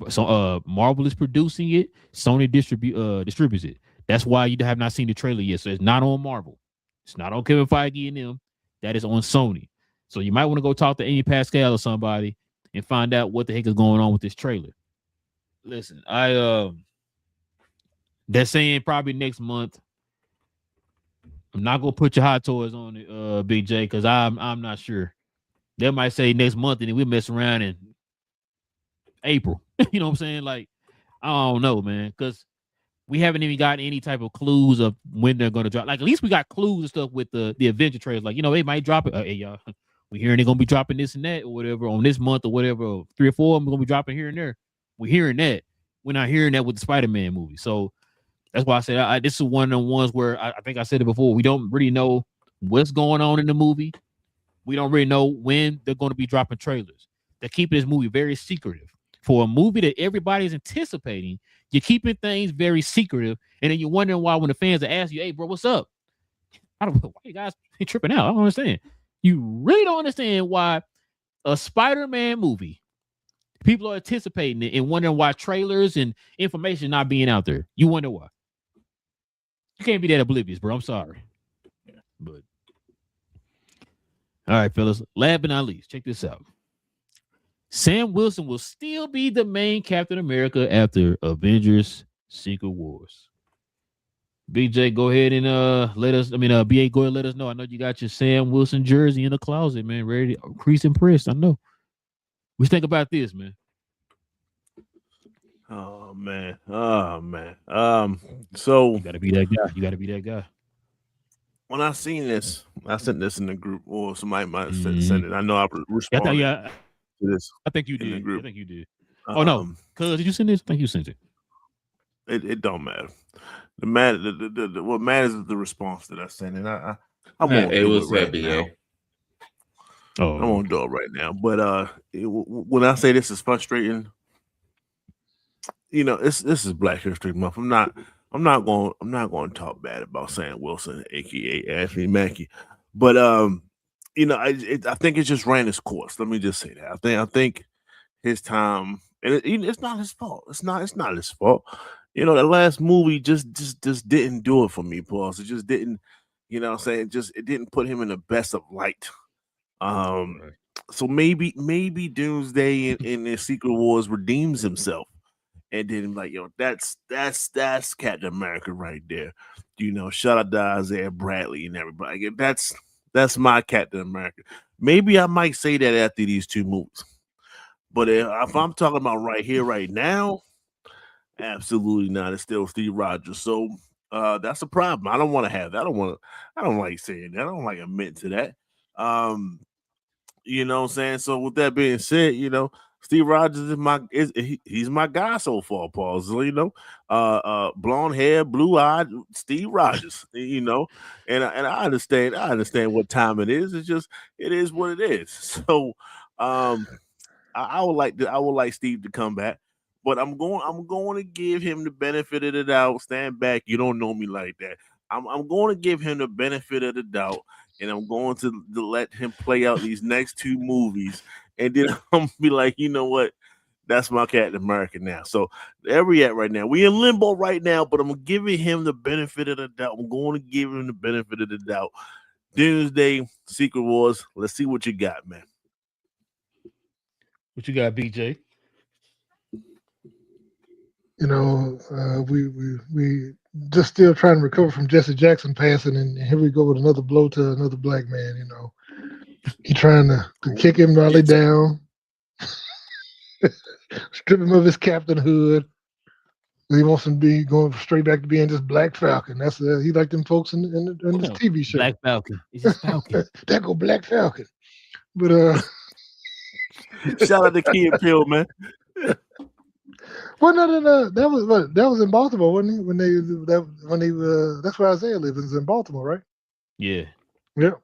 So Marvel is producing it. Sony distributes it. That's why you have not seen the trailer yet. So it's not on Marvel. It's not on Kevin Feige and them. That is on Sony. So you might want to go talk to Amy Pascal or somebody and find out what the heck is going on with this trailer. Listen, they're saying probably next month. I'm not gonna put your hot toys on it, Big J, because I'm not sure. They might say next month, and then we mess around in April. You know what I'm saying? Like, I don't know, man, because we haven't even gotten any type of clues of when they're gonna drop. Like, at least we got clues and stuff with the adventure trailers. Like, they might drop it. Hey, y'all, we hearing they're gonna be dropping this and that or whatever on this month or whatever. 3 or 4 of them gonna be dropping here and there. We're hearing that. We're not hearing that with the Spider-Man movie. So that's why I said this is one of the ones where I think I said it before. We don't really know what's going on in the movie. We don't really know when they're going to be dropping trailers. They're keeping this movie very secretive. For a movie that everybody's anticipating, you're keeping things very secretive, and then you're wondering why when the fans are asking you, "Hey, bro, what's up?" I don't know why you guys tripping out. I don't understand. You really don't understand why a Spider-Man movie people are anticipating it and wondering why trailers and information not being out there. You wonder why. You can't be that oblivious, bro. I'm sorry. But all right, fellas. Last but not least, check this out. Sam Wilson will still be the main Captain America after Avengers Secret Wars. Big J, go ahead and BA, go ahead and let us know. I know you got your Sam Wilson jersey in the closet, man. Ready to increase impressed. I know. What you think about this, man? Oh man. So you gotta be that guy. When I seen this, I sent this in the group, or somebody might have sent it. I know I responded. To this. I think you did. I think you did. Oh no, cuz did you send this? I think you sent it. It don't matter. What matters is the response that I sent, and I won't do it right now. I won't do it right now. But when I say this is frustrating, this is Black History Month. I'm not going to talk bad about Sam Wilson, aka Anthony Mackie, but I think it just ran its course. Let me just say that. I think his time, and it's not his fault. It's not his fault. The last movie just didn't do it for me, Paul. It just didn't. It didn't put him in the best of light. So maybe Doomsday in the Secret Wars redeems himself. And then like, that's Captain America right there. Shout out to Isaiah Bradley and everybody. That's my Captain America. Maybe I might say that after these 2 movies. But if I'm talking about right here, right now, absolutely not. It's still Steve Rogers. So that's a problem. I don't want to have that. I don't like saying that. I don't like admitting to that. You know what I'm saying? So with that being said, Steve Rogers he's my guy so far, Paul. So, blonde hair, blue eyed Steve Rogers, and I understand what time it is. It's just it is what it is. So I would like Steve to come back, but I'm going to give him the benefit of the doubt. Stand back. You don't know me like that. I'm going to give him the benefit of the doubt. And I'm going to let him play out these next 2 movies. And then I'm going to be like, you know what? That's my Captain America now. So where we at right now? We in limbo right now, but I'm giving him the benefit of the doubt. I'm going to give him the benefit of the doubt. Doomsday, Secret Wars. Let's see what you got, man. What you got, BJ? We just still trying to recover from Jesse Jackson passing, and here we go with another blow to another black man. He trying to kick him while he down, strip him of his captainhood. He wants him to be going straight back to being just Black Falcon. That's he like them folks in this TV show. Black Falcon. He's just Falcon. That go Black Falcon. But shout out to Key and Peele, man. Well, no. That was in Baltimore, wasn't he? That's where Isaiah lives. It's in Baltimore, right? Yeah. But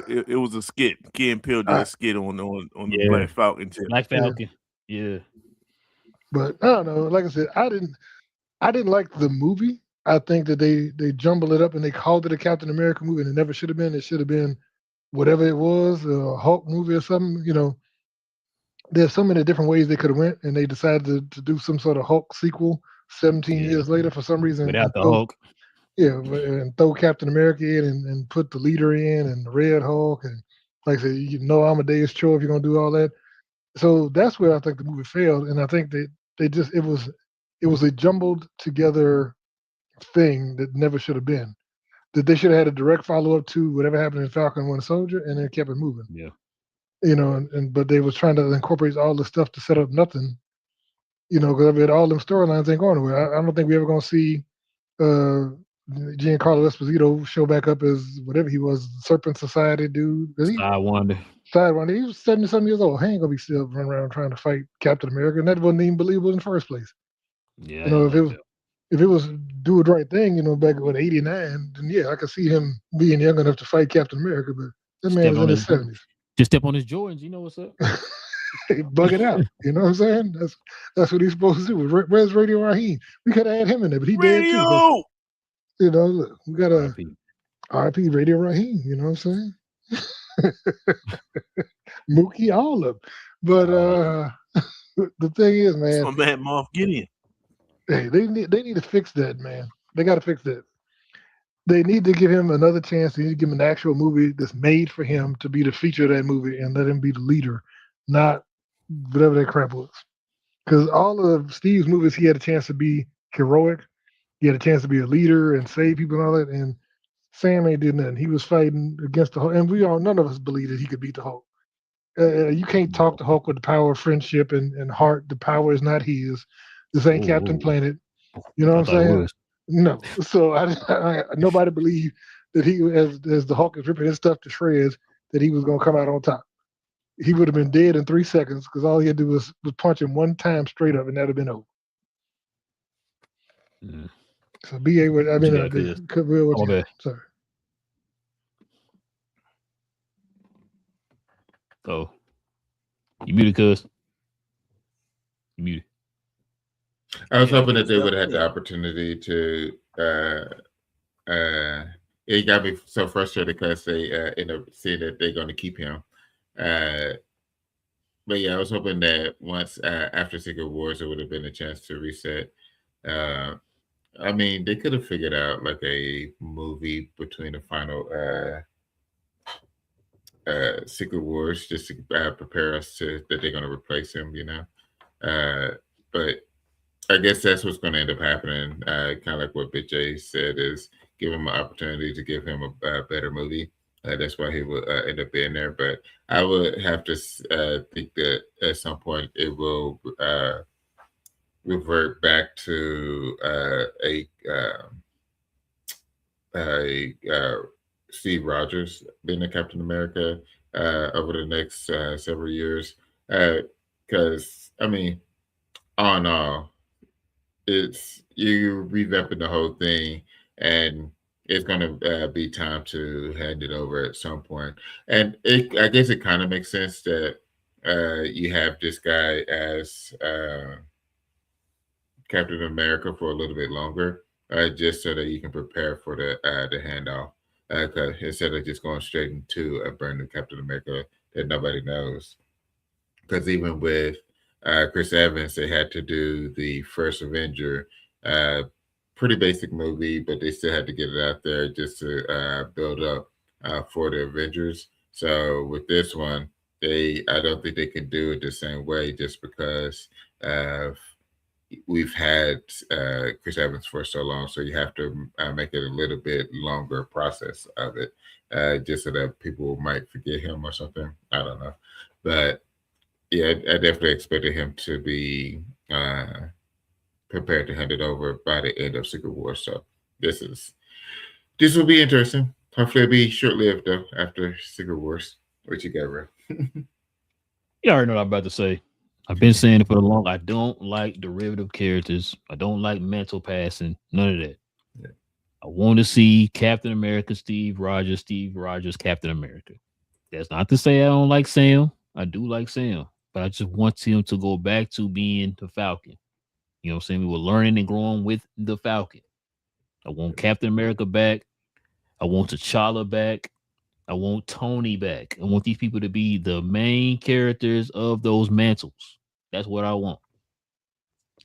it was a skit. Key and Peele did a skit on the Black Falcon tip. Black Falcon. Yeah. But I don't know. Like I said, I didn't like the movie. I think that they jumbled it up and they called it a Captain America movie, and it never should have been. It should have been whatever it was, a Hulk movie or something. there's so many different ways they could have went, and they decided to do some sort of Hulk sequel 17 Yeah. years later for some reason. Without the Hulk. And throw Captain America in and put the leader in and the Red Hulk and like I said, Amadeus Cho if you're gonna do all that. So that's where I think the movie failed, and I think they just it was a jumbled together thing that never should have been. That they should have had a direct follow up to whatever happened in Falcon and Winter Soldier, and then kept it moving. Yeah. But they was trying to incorporate all the stuff to set up nothing. Because I mean, all them storylines ain't going anywhere. I don't think we ever gonna see uh, Giancarlo Esposito show back up as whatever he was, Serpent Society dude. I wonder. He was 70-something years old. He ain't gonna be still running around trying to fight Captain America, and that wasn't even believable in the first place. Yeah. If it was do it right thing, back in 89, then yeah, I could see him being young enough to fight Captain America, but that man is in his 70s. Just step on his Jordans, you know what's up? Bug it out. You know what I'm saying? That's what he's supposed to do. Where's Radio Raheem? We could have had him in there, but he dead too. But, look, we got a RIP Radio Raheem, you know what I'm saying? Mookie, all of them. But the thing is, man. So Mad Moff Gideon. Hey, they need to fix that, man. They got to fix that. They need to give him another chance. They need to give him an actual movie that's made for him to be the feature of that movie and let him be the leader, not whatever that crap was. Because all of Steve's movies, he had a chance to be heroic. He had a chance to be a leader and save people and all that. And Sam ain't did nothing. He was fighting against the Hulk. And none of us believe that he could beat the Hulk. You can't talk to Hulk with the power of friendship and heart. The power is not his. This ain't Captain Planet. You know what I'm saying? No. So nobody believed that he, as the Hulk is ripping his stuff to shreds, that he was going to come out on top. He would have been dead in 3 seconds because all he had to do was punch him one time straight up, and that'd have been over. Yeah. So BA would. Sorry. Oh, you muted, cuz. You muted. I was hoping that they would have had the opportunity to. It got me so frustrated because they end up saying that they're going to keep him. But yeah, I was hoping that once after Secret Wars, there would have been a chance to reset. I mean, they could have figured out like a movie between the final Secret Wars just to prepare us that they're going to replace him, but I guess that's what's going to end up happening. Kind of like what Big J said is give him an opportunity to give him a better movie. That's why he will end up being there. But I would have to think that at some point it will revert back to Steve Rogers being a Captain America over the next several years. Because, I mean, all in all, it's you revamping the whole thing, and it's going to be time to hand it over at some point. And I guess it kind of makes sense that you have this guy as Captain America for a little bit longer, just so that you can prepare for the handoff. Instead of just going straight into a brand new Captain America that nobody knows. Because even with Chris Evans, they had to do the first Avenger, pretty basic movie, but they still had to get it out there just to build up for the Avengers. So with this one, I don't think they can do it the same way just because we've had Chris Evans for so long. So you have to make it a little bit longer process of it, just so that people might forget him or something. I don't know, but yeah, I definitely expected him to be prepared to hand it over by the end of Secret Wars. So this will be interesting. Hopefully it'll be short-lived though after Secret Wars. What you got, Ray? You already know what I'm about to say. I've been saying it for a long. I don't like derivative characters. I don't like mental passing. None of that. Yeah. I want to see Captain America, Steve Rogers, Captain America. That's not to say I don't like Sam. I do like Sam, but I just want him to go back to being the Falcon. You know what I'm saying? We were learning and growing with the Falcon. I want Captain America back. I want T'Challa back. I want Tony back. I want these people to be the main characters of those mantles. That's what I want.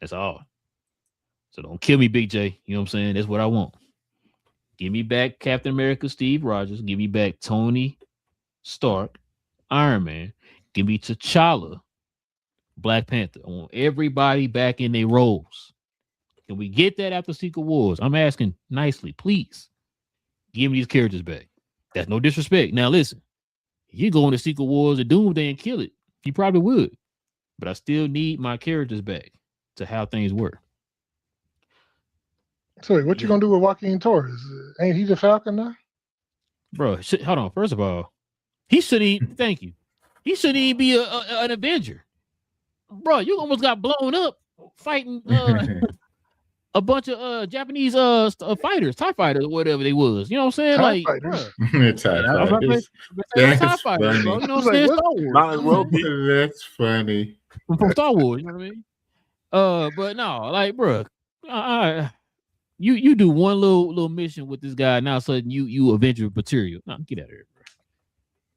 That's all. So don't kill me, Big J. You know what I'm saying? That's what I want. Give me back Captain America, Steve Rogers. Give me back Tony Stark, Iron Man. Give me T'Challa, Black Panther. I want everybody back in their roles. Can we get that after Secret Wars? I'm asking nicely, please. Give me these characters back. That's no disrespect. Now listen, you go into Secret Wars or Doomsday and kill it. You probably would. But I still need my characters back to how things work. So wait, what you gonna do with Joaquin Torres? Ain't he the Falcon now? Bro, hold on. First of all, he shouldn't even, thank you. He shouldn't even be an Avenger. Bro, you almost got blown up fighting a bunch of Japanese fighters, TIE fighters, or whatever they was. You know what I'm saying? TIE like, fighters. TIE fighters. TIE fighters, bro. You know what I'm saying? Like, Star Wars. Might as well be. That's funny. From Star Wars, you know what I mean? But no, like, bro, you do one little mission with this guy, now all of a sudden you Avenger material. No, get out of here,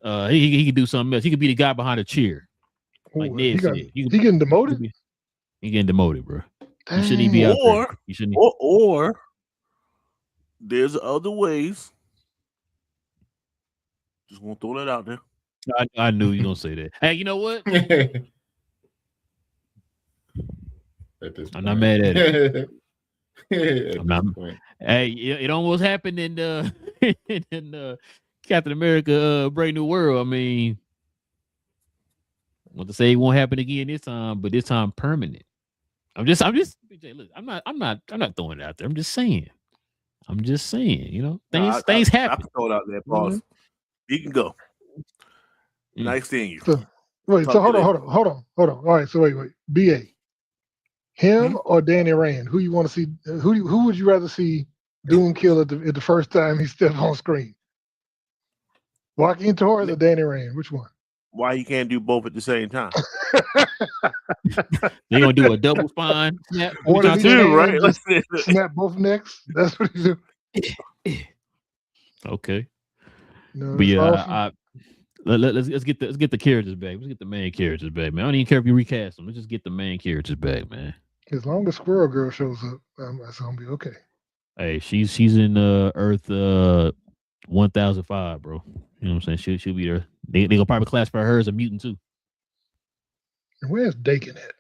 bro. He could do something else. He could be the guy behind a chair. Like Ned said. He getting demoted? He getting demoted, bro. Dang. You shouldn't even be out there. You shouldn't. Or there's other ways. Just want to throw that out there. I knew you were gonna say that. Hey, you know what? I'm not mad at it. I'm not. Hey, it almost happened in in Captain America: Brave New World. I mean, I want to say it won't happen again this time, but this time permanent. I'm just. Look, I'm not throwing it out there. I'm just saying. You know, things happen. I can throw it out there, boss. Mm-hmm. You can go. Nice seeing you. So hold on. All right, so wait. BA. Him or Danny Rand? Who you want to see? Who would you rather see Doom kill at the first time he stepped on screen? Joaquin Torres or Danny Rand? Which one? Why you can't do both at the same time? They're gonna do a double spine snap. One of two, right? Let's snap both necks. That's what he do. Okay. No, but yeah, awesome. let's get the characters back. Let's get the main characters back, man. I don't even care if you recast them. Let's just get the main characters back, man. As long as Squirrel Girl shows up, that's gonna be okay. Hey, she's in Earth 1005, bro. You know what I'm saying? She'll be there. They gonna probably classify her as a mutant too. And where's Dakin at?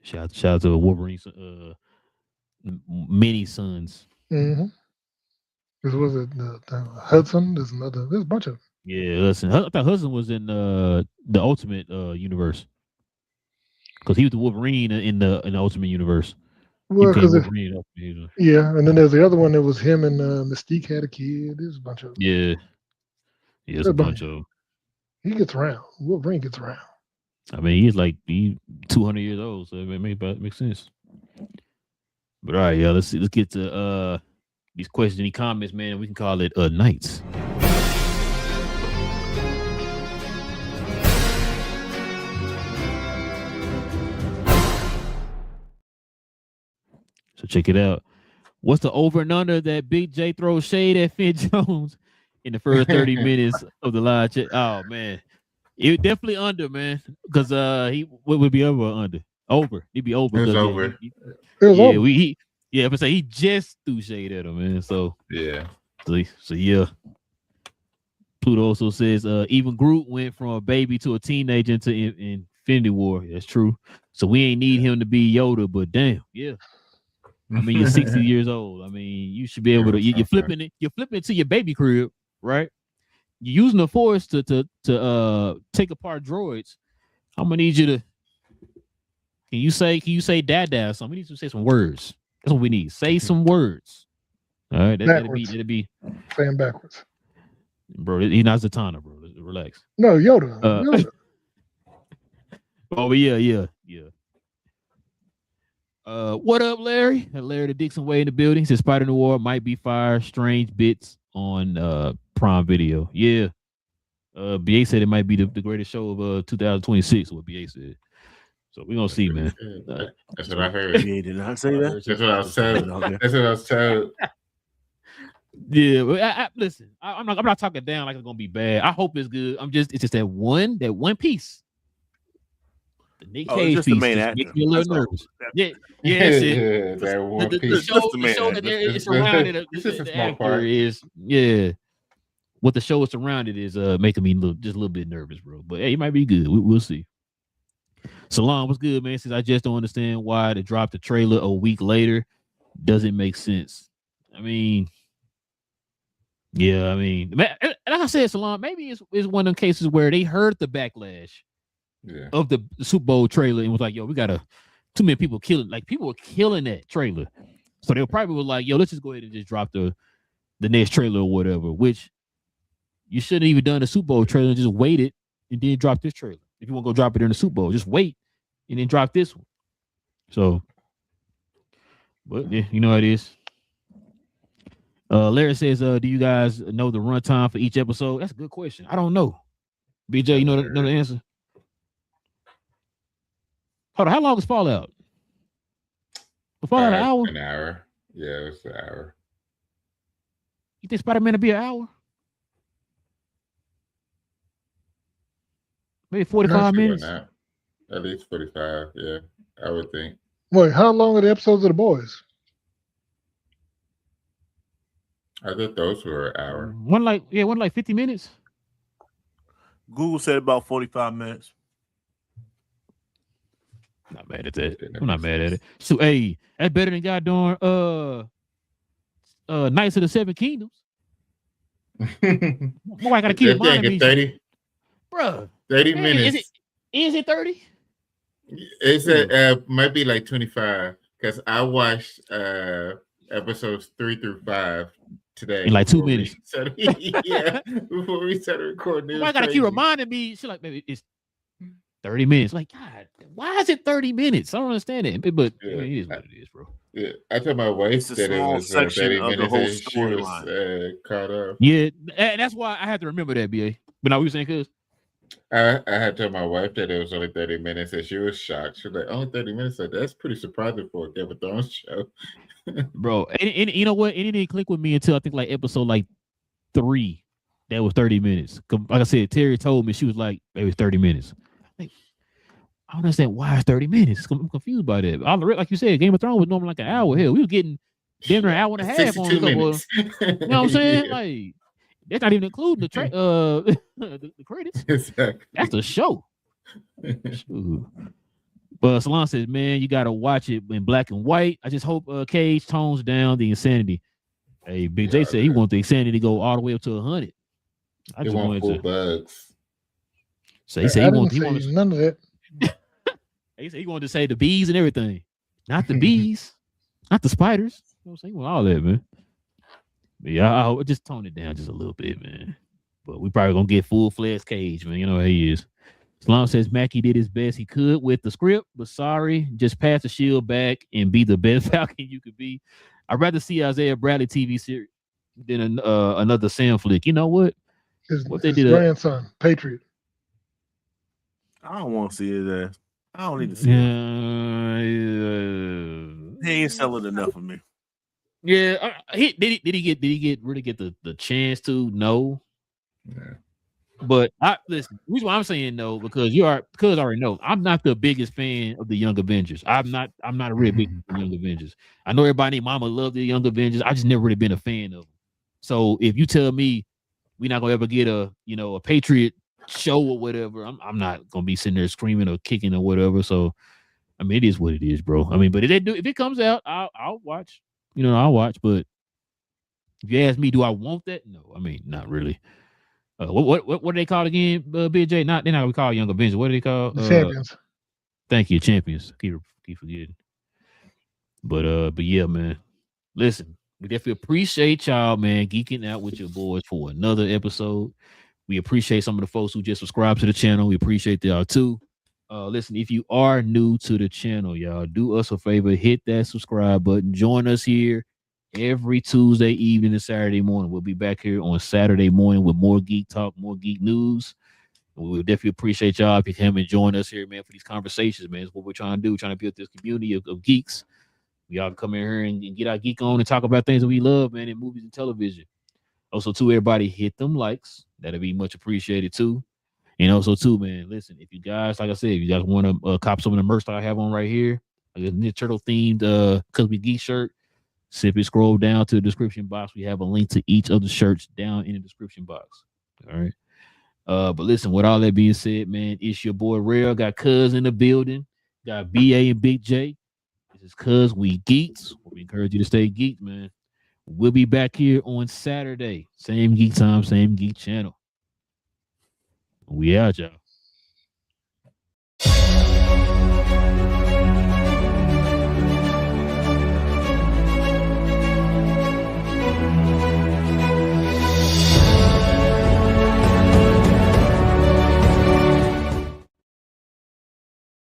Shout out to Wolverine's many sons. Mm-hmm. This was it the Hudson. There's a bunch of them. Yeah, listen. I thought Hudson was in the Ultimate universe because he was the Wolverine in the Ultimate universe. Well, because yeah, and then there's the other one that was him and Mystique had a kid. There's a bunch of them. Yeah, there's a bunch of them. He gets around. Wolverine gets around. I mean, he's 200 years old, so it makes sense. But all right, yeah, let's get to these questions, any comments, man. We can call it nights. So check it out. What's the over and under that Big J throws shade at Finn Jones in the first 30 minutes of the live chat? Oh man, it definitely under, man, because he would be over or under. Over, he'd be over. It was over. It was over. If I say he just threw shade at him, man. So yeah. So yeah. Pluto also says even Groot went from a baby to a teenager into Infinity War. That's true. So we ain't need him to be Yoda, but damn, yeah. I mean, you're 60 years old. I mean, you should be able to. You're flipping it to your baby crib, right? You're using the Force to take apart droids. I'm gonna need you to. Can you say dad or something? We need to say some words. That's what we need. Say some words. All right, that'll be saying backwards, bro. He's not Zatanna, bro. Relax. No, Yoda. Yoda. Oh yeah. What up, Larry? Larry the Dixon Way in the building. Says Spider Noir might be fire. Strange bits on Prime Video. Yeah. BA said it might be the greatest show of 2026. What BA said. So we're gonna see, man. That's what I heard. BA did not say that. That's what I was told. That's what I was told. Yeah, but listen. I'm not talking down like it's gonna be bad. I hope it's good. It's just that one piece. The Nick Oh, it's Cage just the piece main just actor. makes me a little That's all. nervous. Yeah, that's it. Yeah, that one The piece. show, Just the the main show actor. that it's surrounded, It's just a the small actor part. is, what the show is surrounded is making me just a little bit nervous, bro. But hey, it might be good. We'll see. Salon, what's good, man? Since I just don't understand why they dropped the trailer a week later, doesn't make sense. I mean, yeah, like I said, Salon, maybe it's one of them cases where they heard the backlash of the Super Bowl trailer and was like, yo, we got too many people killing. Like, people were killing that trailer. So they probably were like, yo, let's just go ahead and just drop the next trailer or whatever, which you shouldn't have even done a Super Bowl trailer and just waited and then drop this trailer. If you want to go drop it in the Super Bowl, just wait and then drop this one. So, but yeah, you know how it is. Larry says, do you guys know the runtime for each episode? That's a good question. I don't know. BJ, you know the answer? Hold on, how long is Fallout? Fallout an hour? An hour. Yeah, it's an hour. You think Spider-Man will be an hour? Maybe 45 minutes? At least 45, yeah, I would think. Wait, how long are the episodes of The Boys? I thought those were an hour. One like 50 minutes. Google said about 45 minutes. Not mad at that. I'm not mad at it. So, hey, that's better than goddamn Knights of the Seven Kingdoms. Boy, I gotta keep reminding me. 30, bro. 30 minutes. Is it 30? It's might be like 25 because I watched episodes 3 through 5 today in like 2 minutes. Before we started recording. I gotta keep reminding me. She's like, maybe it's 30 minutes. Like, God, why is it 30 minutes? I don't understand it. But it is what it is, bro. Yeah, I told my wife that it was 30 minutes and she was caught up. Yeah, and that's why I had to remember that, BA. But now we were saying, cuz I had told my wife that it was only 30 minutes and she was shocked. She was like, only 30 minutes? Like, that's pretty surprising for a Game of Thrones show. Bro, and you know what? It didn't click with me until I think like episode like 3. That was 30 minutes. Like I said, Terry told me, she was like, it was 30 minutes. Like, I don't understand why it's 30 minutes. I'm confused by that. Like you said, Game of Thrones was normally like an hour. Hell, we were getting damn near an hour and a half on a couple. You know what I'm saying? Yeah. Like, that's not even including the the credits. Exactly. That's a show. But Salon says, man, you gotta watch it in black and white. I just hope Cage tones down the insanity. Hey, Big J said he wants the insanity to go all the way up to 100. I just wanted to bugs. So he said he wants none of that. He said he wanted to say the bees and everything. Not the bees, not the spiders. You know what I'm saying? He want all that, man. But yeah, I'll just tone it down just a little bit, man. But we probably gonna get full-fledged Cage, man. You know how he is. Salon says Mackie did his best he could with the script, but sorry, just pass the shield back and be the best Falcon you could be. I'd rather see Isaiah Bradley TV series than another Sam flick. You know what? His grandson, Patriot. I don't want to see his ass. I don't need to see it. He ain't selling enough for me. Yeah, did he really get the chance to? No. Yeah. But listen, the reason why I'm saying no, because I already know I'm not the biggest fan of the Young Avengers. I'm not a real big fan of the Young Avengers. I know everybody, mama love the Young Avengers. I just never really been a fan of them. So if you tell me we're not gonna ever get a Patriot show or whatever, I'm not gonna be sitting there screaming or kicking or whatever. So I mean, it is what it is, bro. I mean, but if it comes out, I'll watch. I'll watch. But if you ask me, do I want that? No, I mean, not really. What do they call again, BJ? They're not gonna call Young Avengers. What do they call? Champions. Thank you, champions. Keep forgetting. But yeah, man. Listen, we definitely appreciate y'all, man, geeking out with your boys for another episode. We appreciate some of the folks who just subscribed to the channel. We appreciate y'all too. Listen, if you are new to the channel, y'all, do us a favor, hit that subscribe button. Join us here every Tuesday evening and Saturday morning. We'll be back here on Saturday morning with more geek talk, more geek news. And we'll definitely appreciate y'all if you come and join us here, man, for these conversations, man. It's what we're trying to do. We're trying to build this community of geeks. We all come in here and get our geek on and talk about things that we love, man, in movies and television. Also, too, everybody hit them likes. That'll be much appreciated too. And also, too, man, listen, if you guys, like I said, if you guys want to cop some of the merch that I have on right here, like a Ninja Turtle themed Cause We Geek shirt, simply scroll down to the description box. We have a link to each of the shirts down in the description box. All right. But listen, with all that being said, man, it's your boy Rare. Got Cuz in the building. Got BA and Big J. This is Cuz We Geeks. We encourage you to stay geeked, man. We'll be back here on Saturday. Same geek time, same geek channel. We out, y'all.